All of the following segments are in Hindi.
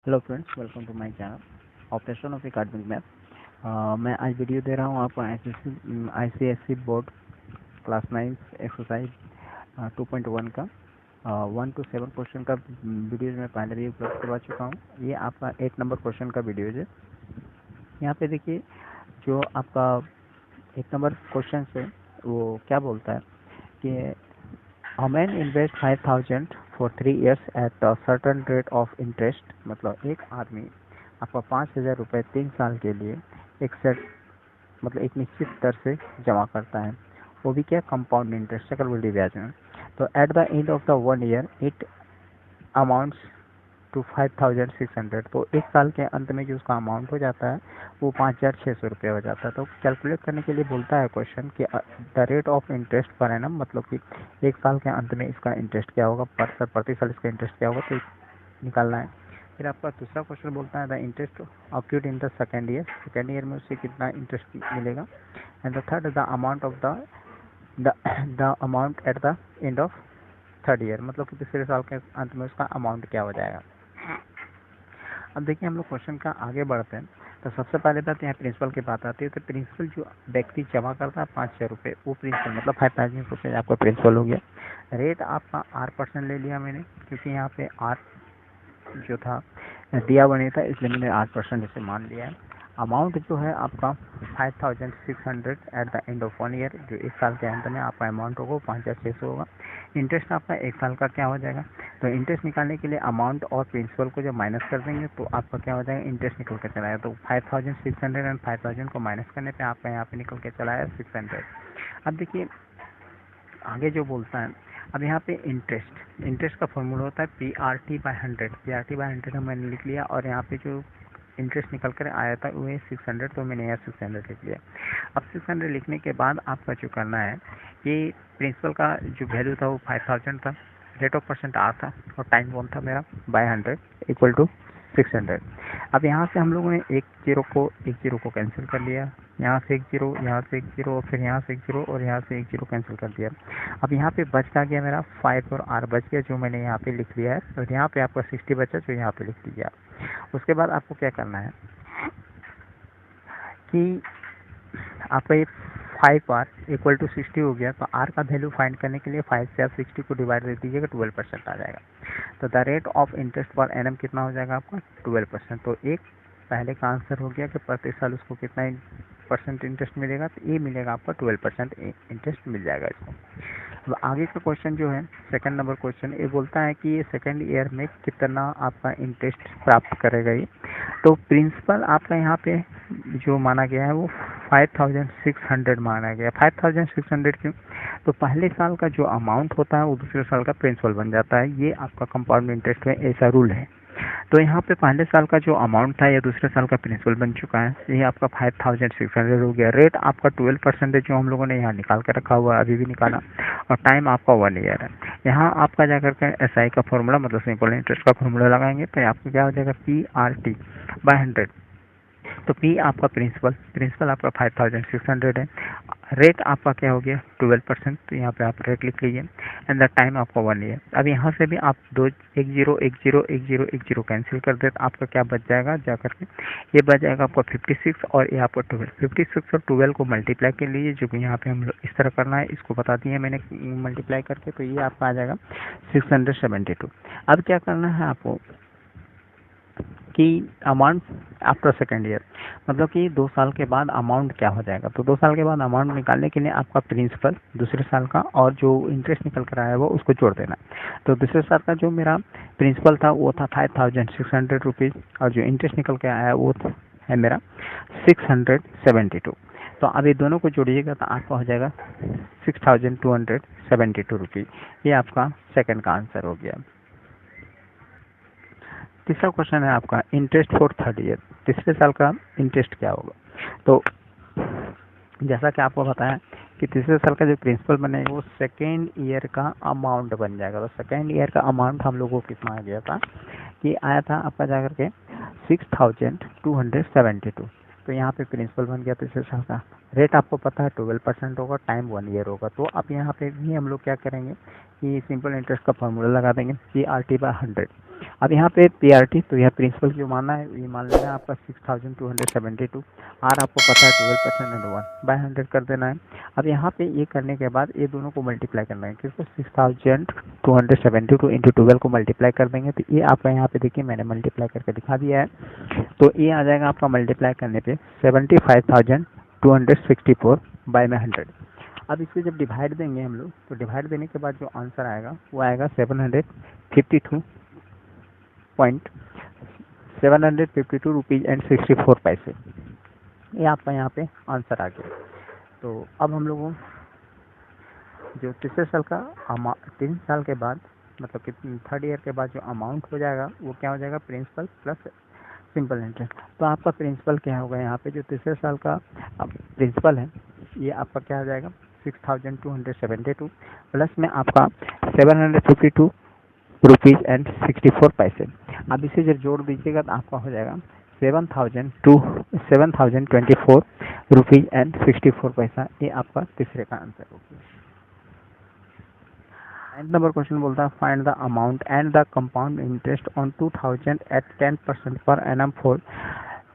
Hello friends, welcome to my channel operation of academic math. मैं आज वीडियो दे रहा हूँ आपको आईसीएससी बोर्ड क्लास 9 एक्सरसाइज 2.1 का 1 to 7 क्वेश्चन का वीडियो मैं पहले भी उपलब्ध करवा चुका हूँ। ये आपका 8 नंबर क्वेश्चन का वीडियो है। यहाँ पे देखिए, जो आपका 1 नंबर क्वेश्चन है वो क्या बोलता है कि A man invest 5,000 for 3 years at a certain rate of interest। मतलब एक आदमी आपका 5,000 रुपये 3 साल के लिए एक सेट मतलब एक निश्चित दर से जमा करता है, वो भी क्या, कंपाउंड इंटरेस्ट, चक्रवृद्धि ब्याज में। तो at the end of the 1 year it amounts to 5,600। तो एक साल के अंत में जो उसका अमाउंट हो जाता है वो 5,600 रुपये हो जाता है। तो कैलकुलेट करने के लिए बोलता है क्वेश्चन कि the rate of interest per annum, मतलब कि एक साल के अंत में इसका इंटरेस्ट क्या होगा, प्रति साल इसका इंटरेस्ट क्या होगा, तो निकालना है। फिर आपका दूसरा क्वेश्चन बोलता है the interest accrued in the second year में उससे कितना इंटरेस्ट मिलेगा। And the third the amount of the amount at the end of third year, मतलब कि तीसरे साल के अंत में उसका अमाउंट क्या हो जाएगा। अब देखिए, हम लोग क्वेश्चन का आगे बढ़ते हैं। तो सबसे पहले बात यहाँ प्रिंसिपल की बात आती है। तो प्रिंसिपल जो व्यक्ति जमा करता है 5,000 रुपये, वो प्रिंसिपल मतलब 5,000 रुपये आपका प्रिंसिपल हो गया। रेट आपका 8% ले लिया मैंने, क्योंकि यहाँ पे 8 जो था दिया बने था, इसलिए मैंने 8% इसे मान लिया है। अमाउंट जो है आपका 5,600 eight the end of 1 year, जो एक साल के अंत में आपका अमाउंट होगा 5,600 होगा। इंटरेस्ट आपका एक साल का क्या हो जाएगा, तो इंटरेस्ट निकालने के लिए अमाउंट और प्रिंसिपल को जब माइनस कर देंगे तो आपका क्या हो जाएगा, इंटरेस्ट निकल के चला आएगा। तो 5,600 एंड 5,000 को माइनस करने पे आपका यहाँ पे निकल के चला आया 600। अब देखिए आगे जो बोलता है, अब यहाँ पे इंटरेस्ट का फॉर्मूला होता है PRT/100। PRT/100 मैंने लिख लिया, और यहाँ पे जो इंटरेस्ट निकल कर आया था वो है 600, तो मैंने यहाँ 600 लिख लिया। अब 600 लिखने के बाद आपका जो करना है कि प्रिंसिपल का जो वैल्यू था वो 5,000 था, रेट ऑफ परसेंट R था, और टाइम बॉन्ड था मेरा बाय 100 इक्वल टू 600। अब यहाँ से हम लोगों ने एक जीरो को कैंसिल कर लिया, यहाँ से एक जीरो, यहाँ से एक जीरो, फिर यहाँ से एक जीरो, और यहाँ से एक जीरो कैंसिल कर दिया। अब यहाँ पे बच का गया मेरा 5 और R बच गया, जो मैंने यहाँ पे लिख लिया है। और यहाँ पे आपका 60 बचा, जो यहाँ पे लिख लिया। उसके बाद आपको क्या करना है कि आपका ये 5R इक्वल टू 60 हो गया, तो R का वैल्यू फाइंड करने के लिए 5 से आप 60 को डिवाइड दे दीजिएगा, 12% आ जाएगा। तो the rate of interest per annum कितना हो जाएगा आपका, 12%। तो एक पहले का आंसर हो गया कि प्रति साल उसको कितना परसेंट इंटरेस्ट मिलेगा, तो ये मिलेगा आपका 12% इंटरेस्ट मिल जाएगा इसको। अब आगे का क्वेश्चन जो है सेकंड नंबर क्वेश्चन, ये बोलता है कि ये सेकंड ईयर में कितना आपका इंटरेस्ट प्राप्त करेगा ये। तो प्रिंसिपल आपका यहाँ पे जो माना गया है वो 5,600 माना गया। 5,600 क्यों, तो पहले साल का जो अमाउंट होता है वो दूसरे साल का प्रिंसिपल बन जाता है। ये आपका कंपाउंड इंटरेस्ट में ऐसा रूल है। तो यहाँ पे पहले साल का जो अमाउंट था ये दूसरे साल का प्रिंसिपल बन चुका है, ये आपका 5,600 हो गया। रेट आपका 12% जो हम लोगों ने यहाँ निकाल कर रखा हुआ, अभी भी निकाला, और टाइम आपका 1 ईयर है। यहाँ आपका जाकर के SI का फॉर्मूला मतलब सिंपल इंटरेस्ट का फॉर्मूला लगाएंगे, तो आपको क्या हो जाएगा PRT/100। तो P आपका प्रिंसिपल आपका 5,600 है। रेट आपका क्या हो गया 12%, तो यहाँ पे आप रेट लिख लीजिए। एंड द टाइम आपका 1 ईयर। अब यहाँ से भी आप एक जीरो कैंसिल कर दे, तो आपका क्या बच जाएगा, जा करके ये बच जाएगा आपका 56, और ये आपका 12। 56 और 12 को मल्टीप्लाई कर लीजिए, जो कि यहाँ पे हम लोग इस तरह करना है, इसको बता दिए मैंने मल्टीप्लाई करके, तो ये आपका आ जाएगा 672। अब क्या करना है आपको कि अमाउंट आफ्टर सेकेंड ईयर, मतलब कि 2 साल के बाद अमाउंट क्या हो जाएगा। तो 2 साल के बाद अमाउंट निकालने के लिए आपका प्रिंसिपल दूसरे साल का और जो इंटरेस्ट निकल कर आया है वो उसको जोड़ देना। तो दूसरे साल का जो मेरा प्रिंसिपल था वो था 5,600 रुपीज़, और जो इंटरेस्ट निकल के आया वो है मेरा 672। तो अब ये दोनों को जोड़िएगा तो आपका हो जाएगा 6,272 रुपीज़। ये आपका सेकंड का आंसर हो गया। तीसरा क्वेश्चन है आपका इंटरेस्ट फॉर थर्ड ईयर, तीसरे साल का इंटरेस्ट क्या होगा। तो जैसा कि आपको बताया कि तीसरे साल का जो प्रिंसिपल बनेगा वो सेकेंड ईयर का अमाउंट बन जाएगा। तो सेकेंड ईयर का अमाउंट हम लोगों को कितना आ गया था कि आया था आपका जाकर के 6,272। तो यहाँ पे प्रिंसिपल बन गया तीसरे साल का। रेट आपको पता है 12% होगा, टाइम 1 ईयर होगा। तो अब यहाँ पे भी हम लोग क्या करेंगे कि सिंपल इंटरेस्ट का फॉर्मूला लगा देंगे PRT/100। अब यहाँ पे पीआरटी, तो यह प्रिंसिपल जो मानना है ये मान लेना है आपका 6272। आर आपको पता है 12% एंड 1/100 कर देना है। अब यहाँ पे ये करने के बाद ये दोनों को मल्टीप्लाई करना है, किसको 6272 इंटू 12 को मल्टीप्लाई कर देंगे तो ये आपका यहाँ पे देखिए मैंने मल्टीप्लाई करके दिखा दिया है। तो ये आ जाएगा आपका मल्टीप्लाई करने पे 75,264 बाय में 100। अब इसको जब डिवाइड देंगे हम लोग, तो डिवाइड देने के बाद जो आंसर आएगा वो आएगा 752 रुपीज़ एंड 64 पैसे। ये आपका यहाँ पे आंसर आ गया। तो अब हम लोगों जो तीसरे साल का 3 साल के बाद मतलब कि 3rd ईयर के बाद जो अमाउंट हो जाएगा वो क्या हो जाएगा, प्रिंसिपल प्लस सिंपल इंटरेस्ट। तो आपका प्रिंसिपल क्या होगा, यहाँ पे जो तीसरे साल का प्रिंसिपल है ये आपका क्या हो जाएगा 6272 प्लस में आपका 752 रुपीज़ एंड 64 पैसे। अब इसे जब जोड़ दीजिएगा तो आपका हो जाएगा 7,024 रुपीज़ एंड 64 पैसा। ये आपका तीसरे का आंसर होगा। 9th नंबर क्वेश्चन बोलता है find the amount and the compound interest on 2000 at 10% per annum for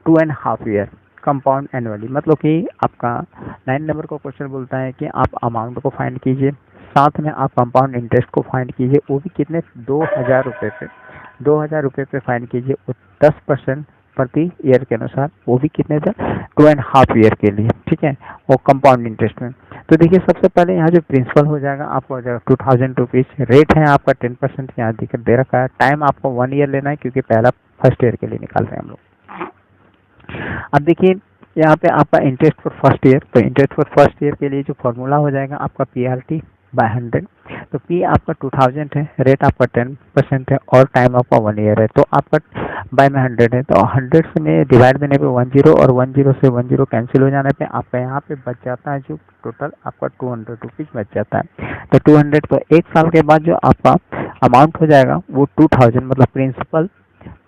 2.5 year compound annually. मतलब कि आपका 9 नंबर का क्वेश्चन बोलता है कि आप अमाउंट को फाइंड कीजिए, साथ में आप कंपाउंड इंटरेस्ट को फाइंड कीजिए, वो भी कितने 2000 रुपये पे 2000 रुपये पे फाइंड कीजिए, 10% प्रति ईयर के अनुसार, वो भी कितने थे 2.5 ईयर के लिए, ठीक है, वो कंपाउंड इंटरेस्ट में। तो देखिए सबसे पहले यहाँ जो प्रिंसिपल हो जाएगा आपको हो जाएगा 2000 रुपीज़, रेट है आपका 10% यहाँ दिक्कत दे रखा है, टाइम आपको 1 ईयर लेना है क्योंकि पहला फर्स्ट ईयर के लिए निकाल रहे हैं हम लोग। अब देखिए यहाँ पे आपका इंटरेस्ट फॉर फर्स्ट ईयर, तो इंटरेस्ट फॉर फर्स्ट ईयर के लिए जो फॉर्मूला हो जाएगा आपका पीआरटी बाय 100। तो पी आपका 2000 है, रेट आपका 10% है और टाइम आपका 1 ईयर है, तो आपका बाय में 100 है, तो 100 से में डिवाइड देने पे 10 और 10 से 10 कैंसिल हो जाने पे आपका यहाँ पे बच जाता है जो टोटल आपका 200 रुपीज़ बच जाता है। तो 200 तो 1 साल के बाद जो आपका अमाउंट हो जाएगा वो 2000 मतलब प्रिंसिपल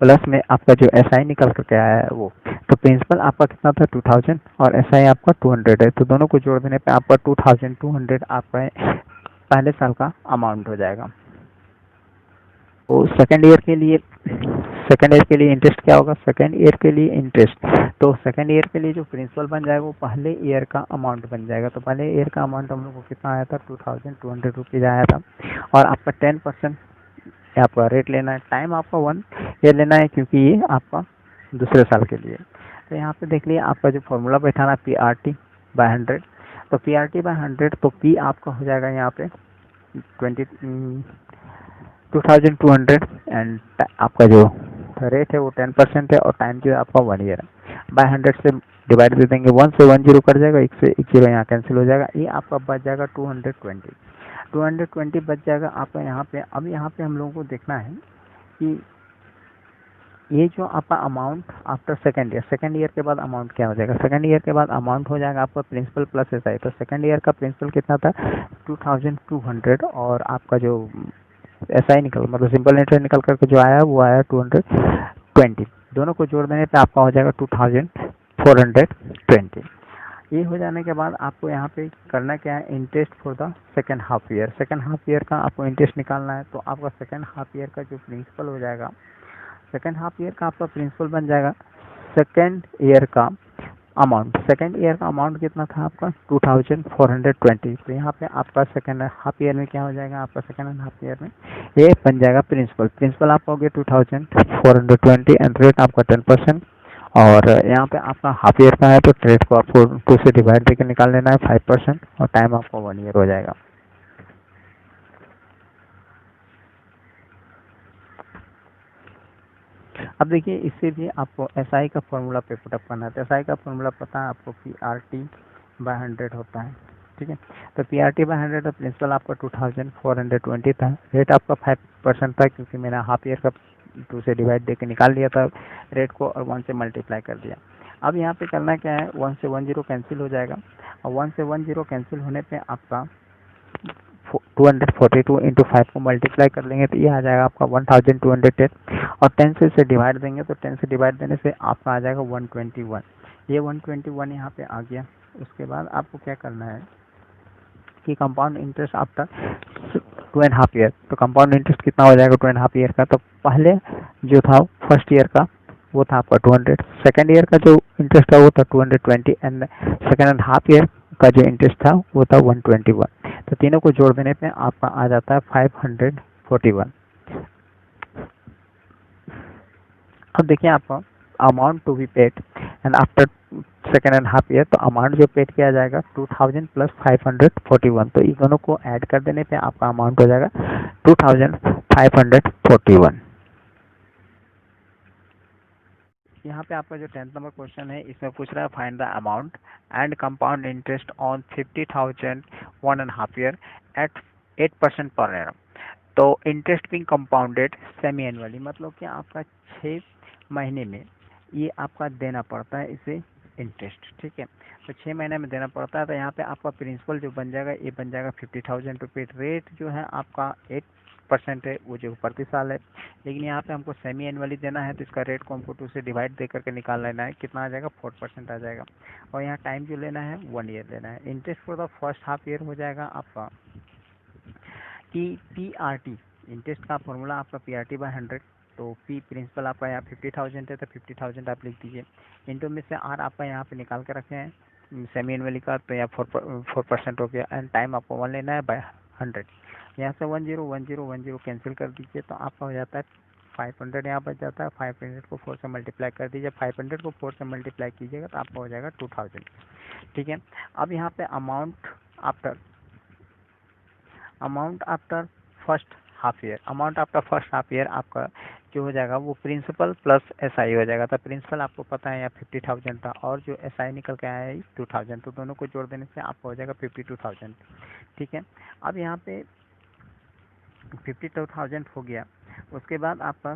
प्लस में आपका जो एसआई निकल करके आया है वो, तो प्रिंसिपल आपका कितना था 2000 और एसआई आपका 200 है, तो दोनों को जोड़ देने पे आपका 2200 आपका पहले साल का अमाउंट हो जाएगा। तो सेकेंड ईयर के लिए इंटरेस्ट क्या होगा, सेकेंड ईयर के लिए इंटरेस्ट, तो सेकेंड ईयर के लिए जो प्रिंसिपल बन जाएगा वो पहले ईयर का अमाउंट बन जाएगा। तो पहले ईयर का अमाउंट हम लोग को कितना आया था 2200 रुपीज़ आया था, और आपका 10% आपका रेट लेना है, टाइम आपका 1 ईयर लेना है क्योंकि ये आपका दूसरे साल के लिए। तो यहाँ पे देख लिए आपका जो फॉर्मूला बैठाना पीआरटी बाय 100, तो पीआरटी बाय 100 तो पी आपका हो जाएगा यहाँ पे 2200 एंड आपका जो रेट है वो 10% है और टाइम जो है आपका 1 ईयर है। बाय 100 से डिवाइड दे देंगे, 1 से 10 कट जाएगा, 1 से 1 0 यहाँ कैंसिल हो जाएगा, ये आपका बच जाएगा 220 बच जाएगा आपका यहाँ पे। अब यहाँ पे हम लोगों को देखना है कि ये जो आपका अमाउंट आफ्टर सेकेंड ईयर के बाद अमाउंट क्या हो जाएगा। सेकेंड ईयर के बाद अमाउंट हो जाएगा आपका प्रिंसिपल प्लस एसआई। तो सेकेंड ईयर का प्रिंसिपल कितना था 2200 और आपका जो एसआई निकल मतलब सिंपल इंटरेस्ट निकल करके जो आया वो आया 220, दोनों को जोड़ देने पे आपका हो जाएगा 2420। ये हो जाने के बाद आपको यहाँ पे करना क्या है, interest for the second half year. Second half year का आपको इंटरेस्ट निकालना है, तो आपका सेकेंड हाफ ईयर का जो प्रिंसिपल हो जाएगा, सेकेंड हाफ ईयर का आपका प्रिंसिपल बन जाएगा सेकेंड ईयर का अमाउंट। सेकेंड ईयर का अमाउंट कितना था आपका 2420। तो यहाँ पे आपका सेकेंड हाफ ईयर में क्या हो जाएगा, आपका सेकेंड हाफ ईयर में ये बन जाएगा प्रिंसिपल आपका हो गया 2420 एंड रेट आपका 10%, और यहाँ पे आपका हाफ ईयर का है तो रेट को आपको 2 से डिवाइड देकर निकाल लेना है 5%, और टाइम आपका 1 ईयर हो जाएगा। अब देखिए इससे भी आपको एसआई का फॉर्मूला पे पुटअप करना है। तो एसआई का फॉर्मूला पता है आपको पीआरटी बाय 100 होता है, ठीक है। तो पीआरटी बाय 100 तो प्रिंसिपल आपका 2420 था, रेट आपका 5% था क्योंकि मैंने हाफ ईयर का 2 से डिवाइड देकर निकाल लिया था रेट को और 1 से मल्टीप्लाई कर दिया। अब यहाँ पे करना क्या है, 1 से 10 कैंसिल हो जाएगा, और 1 से 10 कैंसिल होने पे आपका 242 इंटू 5 को मल्टीप्लाई कर लेंगे तो ये आ जाएगा आपका 1210, और 10 से डिवाइड देंगे तो 10 से डिवाइड देने से आपका आ जाएगा 121। ये 121 यहाँ पे आ गया। उसके बाद आपको क्या करना है कि कंपाउंड इंटरेस्ट आफ्टर 2.5 ईयर, तो कंपाउंड इंटरेस्ट कितना हो जाएगा 2.5 ईयर का, तो पहले जो था फर्स्ट ईयर का वो था आपका 200, सेकेंड ईयर का जो इंटरेस्ट था वो था 220 and second and half year का जो इंटरेस्ट था वो था 121। तो तीनों को जोड़ देने पे आपका आ जाता है 541। अब देखिए आपका amount to be paid and after second and half year, तो अमाउंट जो पेड किया जाएगा 2000 प्लस 541, तो इन दोनों को ऐड कर देने पे आपका अमाउंट हो जाएगा 2541। यहाँ पे आपका जो 10th नंबर क्वेश्चन है इसमें पूछ रहा है find the amount and compound interest on 50,000 1.5 year at 8% per annum. तो interest being compounded semi annually, मतलब कि आपका 6 महीने में ये आपका देना पड़ता है इसे इंटरेस्ट, ठीक है। तो 6 महीने में देना पड़ता है। तो यहाँ पे आपका प्रिंसिपल जो बन जाएगा ये बन जाएगा 50,000 रुपये। रेट जो है आपका 8% है, वो जो प्रति साल है। लेकिन यहाँ पे हमको सेमी एनुअली देना है तो इसका रेट को हमको 2 से डिवाइड दे करके निकाल लेना है। कितना आ जाएगा 4% आ जाएगा। और यहाँ टाइम जो लेना है 1 ईयर लेना है। Interest for the first half year हो जाएगा आपका कि PRT, इंटरेस्ट का फॉर्मूला आपका PRT/100। तो पी प्रिंसिपल आपका यहाँ 50,000 है तो 50,000 आप लिख दीजिए। इंटू में से आर आपका यहाँ पे निकाल के रखे हैं सेमी एनुअली का, तो यहाँ 4% हो गया। एंड टाइम आपको 1 लेना है बाय 100। यहाँ से 10 कैंसिल कर दीजिए तो आपका हो जाता है 500 यहाँ बच जाता है। 500 को 4 से मल्टीप्लाई कर दीजिए। 500 को 4 से मल्टीप्लाई कीजिएगा तो आपका हो जाएगा 2000, ठीक है। अब यहाँ पे amount after first half year, amount after first half year आपका जो हो जाएगा वो प्रिंसिपल प्लस SI हो जाएगा। तो प्रिंसिपल आपको पता है यहाँ 50,000 था और जो SI निकल के आया है 2000, तो दोनों को जोड़ देने से आपको हो जाएगा 52,000, ठीक है। अब यहाँ पे 52,000 हो गया। उसके बाद आपका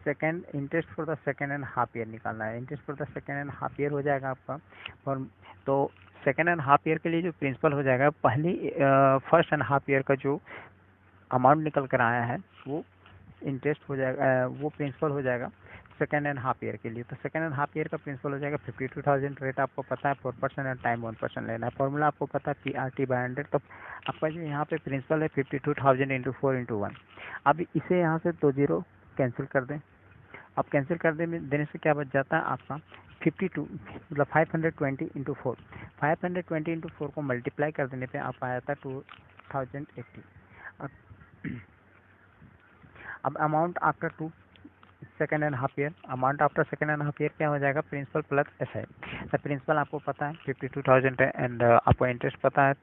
second interest for the second and half year निकालना है। Interest for the second and half year हो जाएगा आपका। और तो सेकेंड एंड हाफ ईयर के लिए जो प्रिंसिपल हो जाएगा, पहली फर्स्ट एंड हाफ ईयर का जो अमाउंट निकल कर आया है वो इंटरेस्ट हो जाएगा, वो प्रिंसिपल हो जाएगा सेकेंड एंड हाफ ईयर के लिए। तो सेकेंड एंड हाफ ईयर का प्रिंसिपल हो जाएगा 52,000। रेट आपको पता है 4% एंड टाइम 1% लेना है। फॉर्मूला आपको पता है PRT/100। तो आपका जो यहाँ पे प्रिंसिपल है 52,000 इंटू 4 इंटू 1। अब इसे यहाँ से 2 जीरो कैंसिल कर दें। अब कैंसिल कर देने से क्या बच जाता है आपका 52, मतलब 520 इंटू 4। 520 इंटू 4 को मल्टीप्लाई कर देने पे आप आ जाता है 2080। अब amount after second and half year, amount after second and half year क्या हो जाएगा प्रिंसिपल प्लस SI। तो प्रिंसिपल आपको पता है 52,000 है एंड आपको इंटरेस्ट पता है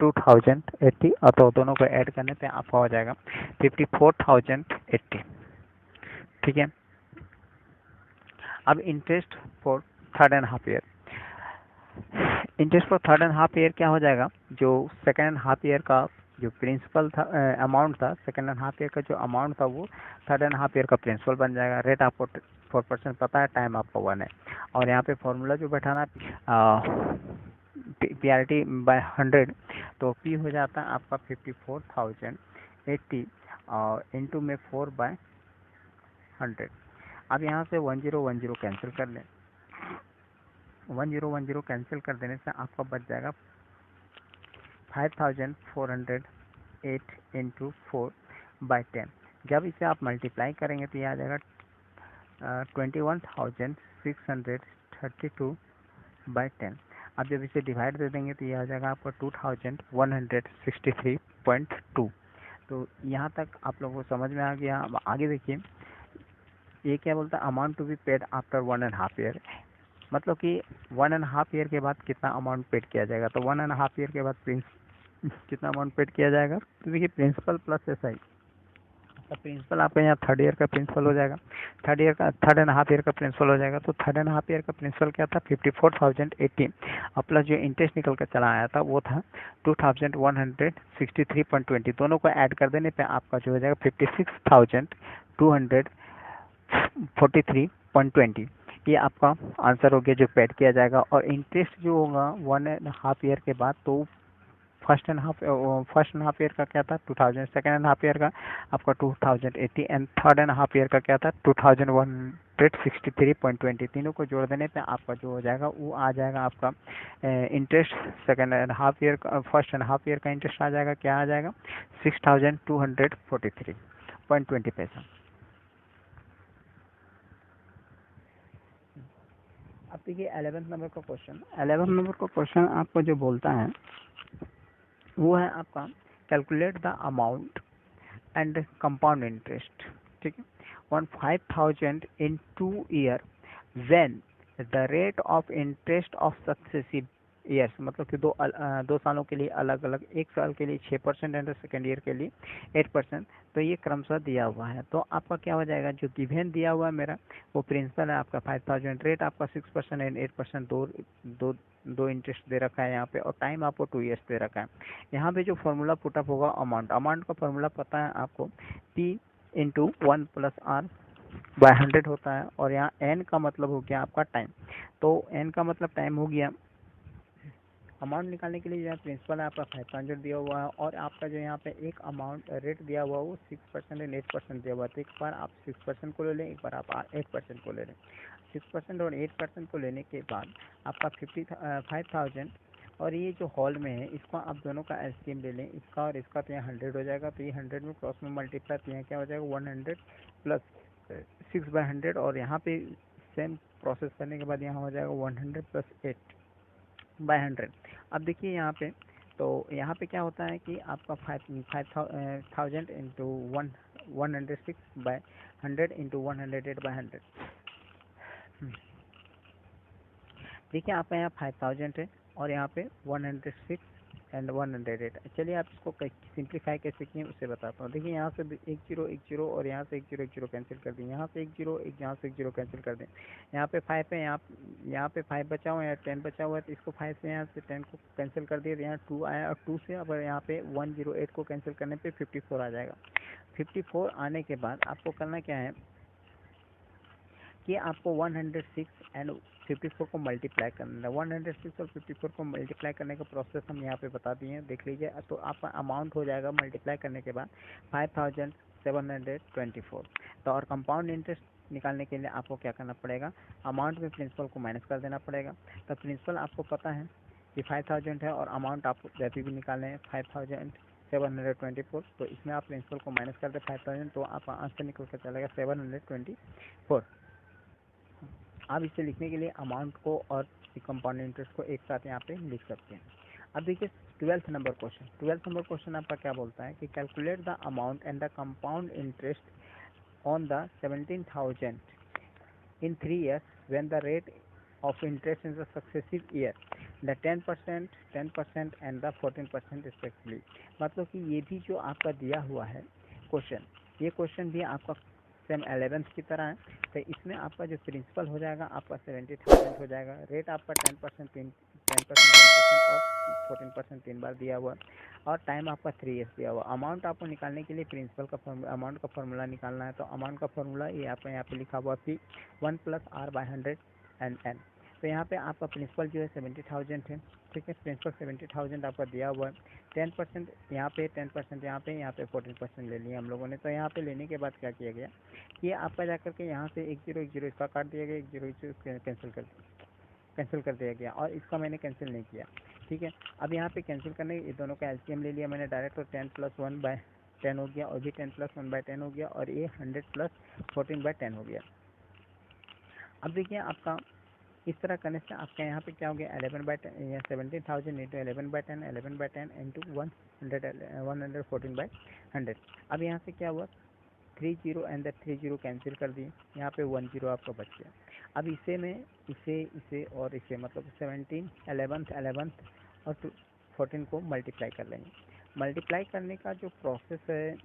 2080, और तो दोनों को ऐड करने पे आपका हो जाएगा 54,080, ठीक है। अब interest for third and half year, interest for third and half year क्या हो जाएगा, जो सेकेंड एंड हाफ ईयर का जो प्रिंसिपल था अमाउंट था, सेकेंड एंड हाफ ईयर का जो अमाउंट था वो थर्ड एंड हाफ ईयर का प्रिंसिपल बन जाएगा। रेट आपको 4% पता है, टाइम आपका 1 है। और यहाँ पे फॉर्मूला जो बैठाना PRT/100, तो P हो जाता है आपका 54,080 और इंटू में 4/100। अब यहाँ से 1010 कैंसिल कर लें। 1010 कैंसिल कर देने से आपका बच जाएगा 5,408 इंटू 4/10। जब इसे आप मल्टीप्लाई करेंगे तो ये आ जाएगा 21,632/10। अब जब इसे डिवाइड दे देंगे तो ये आ जाएगा आपका 2,163.2। तो यहाँ तक आप लोगों को समझ में आ गया। अब आगे देखिए, ये क्या बोलता है, amount to be paid after 1.5 year, मतलब कि 1.5 ईयर के बाद कितना अमाउंट पेड किया जाएगा। तो 1.5 ईयर के बाद कितना अमाउंट पेड किया जाएगा, तो देखिए प्रिंसिपल प्लस SI। तो प्रिंसिपल आपका यहाँ थर्ड ईयर का प्रिंसिपल हो जाएगा, थर्ड एंड हाफ ईयर का प्रिंसिपल हो जाएगा। तो थर्ड एंड हाफ ईयर का प्रिंसिपल क्या था 54,080, और प्लस जो इंटरेस्ट निकल कर चला आया था वो था 2,163.20। दोनों को ऐड कर देने पे आपका जो हो जाएगा 56,243.20। ये आपका आंसर हो गया जो पेड किया जाएगा। और इंटरेस्ट जो होगा 1.5 ईयर के बाद, तो फर्स्ट एंड हाफ ईयर का क्या था 2000, सेकेंड एंड हाफ ईयर का आपका 2080 and third and half year का क्या था 2,163.20। तीनों को जोड़ देने पे आपका जो हो जाएगा वो आ जाएगा आपका interest second and half year का, फर्स्ट एंड हाफ ईयर का इंटरेस्ट आ जाएगा, क्या आ जाएगा 6,243। 6.20 पैसा। अब देखिए 11th नंबर का क्वेश्चन। 11th नंबर का क्वेश्चन आपको जो बोलता है वो है आपका calculate the amount and compound interest, ठीक है, on 5000 in 2 year when the rate of interest of successive years, मतलब कि दो सालों के लिए अलग अलग, एक साल के लिए 6% एंड सेकेंड ईयर के लिए 8%, तो ये क्रमशः दिया हुआ है। तो आपका क्या हो जाएगा, जो गिवन दिया हुआ है मेरा वो प्रिंसिपल है आपका 5000, रेट आपका 6% एंड 8%, दो इंटरेस्ट दे रखा है यहाँ पे, और टाइम आपको 2 ईयर्स दे रखा है। यहाँ पे जो फॉर्मूला पुटअप होगा अमाउंट का फॉर्मूला पता है आपको, P इंटू 1+R/100 होता है, और यहाँ N का मतलब हो गया आपका टाइम। तो N का मतलब टाइम हो गया। अमाउंट निकालने के लिए जो है प्रिंसिपल है आपका 500 दिया हुआ है, और आपका जो यहाँ पे एक अमाउंट रेट दिया हुआ है वो 6% एंड 8% दिया हुआ है। तो एक बार आप 6% को ले लें, एक बार आप 8% को ले लें। 6% और 8% को लेने के बाद आपका 5,000, और ये जो हॉल में है इसको आप दोनों का एलसीएम ले लें, इसका और इसका, तो यहाँ 100 हो जाएगा। तो ये 100 में क्रॉस में मल्टीप्लाई, तो यहाँ क्या हो जाएगा 100 प्लस 6/100, और यहाँ पे सेम प्रोसेस करने के बाद यहाँ हो जाएगा 100 प्लस 8/100। अब देखिए यहाँ पे, तो यहाँ पे क्या होता है कि आपका 5,000 इंटू 106/100 इंटू 108/100। देखिए आपका यहाँ 5,000 है और यहाँ पे 106 एंड 108। चलिए आप इसको सिंप्लीफाई कैसे किए उससे बताता हूँ। देखिए यहाँ से 1 0 1 0 और यहाँ से 1 0 1 0 कैंसिल कर दें, यहाँ से 1 0 1, यहाँ से 1 0 कैंसिल कर दें। यहाँ पे 5 है, यहाँ पे 5 बचा हुआ है, यहाँ 10 बचा हुआ है, तो इसको 5 से यहाँ से 10 को कैंसिल कर दिए, यहाँ 2 आया, और 2 से अब यहाँ पे 108 को कैंसिल करने पे 54 आ जाएगा। 54 आने के बाद आपको करना क्या है कि आपको 106 एंड 54 को मल्टीप्लाई करना है। 106 और 54 को मल्टीप्लाई करने का प्रोसेस हम यहाँ पे बता दिए हैं, देख लीजिए। तो आपका अमाउंट हो जाएगा मल्टीप्लाई करने के बाद 5,724। तो और कंपाउंड इंटरेस्ट निकालने के लिए आपको क्या करना पड़ेगा, अमाउंट में प्रिंसिपल को माइनस कर देना पड़ेगा। तो प्रिंसिपल आपको पता है कि 5,000 है, और अमाउंट आपको जैसे भी निकालना है 5,724, तो इसमें आप प्रिंसिपल को माइनस कर दे 5,000, तो आपका आंसर निकल कर चलेगा 724। आप इसे लिखने के लिए अमाउंट को और कंपाउंड इंटरेस्ट को एक साथ यहाँ पे लिख सकते हैं। अब देखिए 12th number question. 12th number question आपका क्या बोलता है कि calculate the amount and the compound interest on the 17,000 in 3 years when the rate of interest in the successive year the 10%, 10% and the 14% respectively। मतलब कि ये भी जो आपका दिया हुआ है क्वेश्चन, ये क्वेश्चन भी आपका सेम 11th की तरह है। तो इसमें आपका जो प्रिंसिपल हो जाएगा आपका 70,000 हो जाएगा, रेट आपका 10% और 14% 3 बार दिया हुआ, और टाइम आपका 3 years दिया हुआ। अमाउंट आपको निकालने के लिए प्रिंसिपल का अमाउंट का फॉर्मूला निकालना है। तो अमाउंट का फॉर्मूला ये आपका यहाँ पे लिखा हुआ P 1+R/100 एंड N। तो यहाँ पे आपका प्रिंसिपल जो है 70,000 है, ठीक है। प्रिंसिपल 70,000 आपका दिया हुआ है, 10% यहाँ पे, 10% यहाँ पे 14% ले लिया हम लोगों ने। तो यहाँ पे लेने के बाद क्या किया गया कि आपका जाकर के यहाँ से 1 0 1 0 इसका काट दिया गया, 1 0 1 0 कैंसिल कर दिया गया, और इसका मैंने कैंसिल नहीं किया, ठीक है। अब यहाँ पे कैंसिल करने ये दोनों का एलसीएम ले लिया मैंने डायरेक्ट, तो 10 + 1/10 हो गया, और भी 10 + 1/10 हो गया, और ये 100 + 14/10 हो गया। अब देखिए आपका इस तरह करने से आपका यहाँ पे क्या हो गया 11/10 या 17,000 इंटू 11/10, 11/10 इंटू 114/100। अब यहाँ से क्या हुआ 3 0 एंड 3 0 कैंसिल कर दिए, यहाँ पे 1 0 आपका बच गया। अब इसे में इसे और इसे, मतलब 17 11th और 14 को मल्टीप्लाई कर लेंगे। मल्टीप्लाई करने का जो प्रोसेस है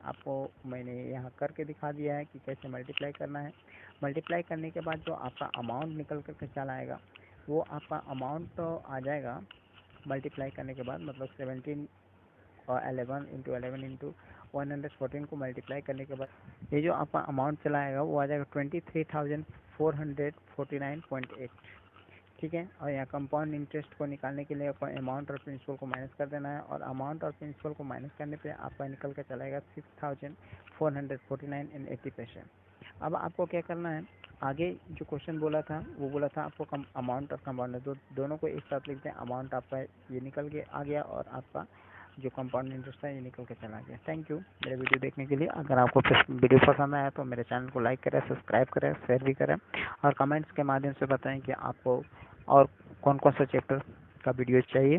आपको मैंने यहाँ करके दिखा दिया है कि कैसे मल्टीप्लाई करना है। मल्टीप्लाई करने के बाद जो आपका अमाउंट निकल कर के चला आएगा वो आपका अमाउंट तो आ जाएगा मल्टीप्लाई करने के बाद, मतलब 17 और 11 इंटू 11 इंटू 114 को मल्टीप्लाई करने के बाद ये जो आपका अमाउंट चला आएगा वो आ जाएगा 23,449.8, ठीक है। और यहाँ कंपाउंड इंटरेस्ट को निकालने के लिए आपको अमाउंट और प्रिंसिपल को माइनस कर देना है, और अमाउंट और प्रिंसिपल को माइनस करने पे आपका निकल कर चलाएगा 6,449.80 पैसे। अब आपको क्या करना है, आगे जो क्वेश्चन बोला था वो बोला था आपको अमाउंट और कंपाउंड दोनों को एक साथ लिखते हैं। अमाउंट आपका ये निकल के आ गया, और आपका जो कंपाउंड इंटरेस्ट था ये निकल के चला गया। थैंक यू मेरे वीडियो देखने के लिए। अगर आपको वीडियो पसंद आया तो मेरे चैनल को लाइक करें, सब्सक्राइब करें, शेयर भी करें और कमेंट्स के माध्यम से बताएं कि आपको और कौन कौन सा चैप्टर का वीडियो चाहिए।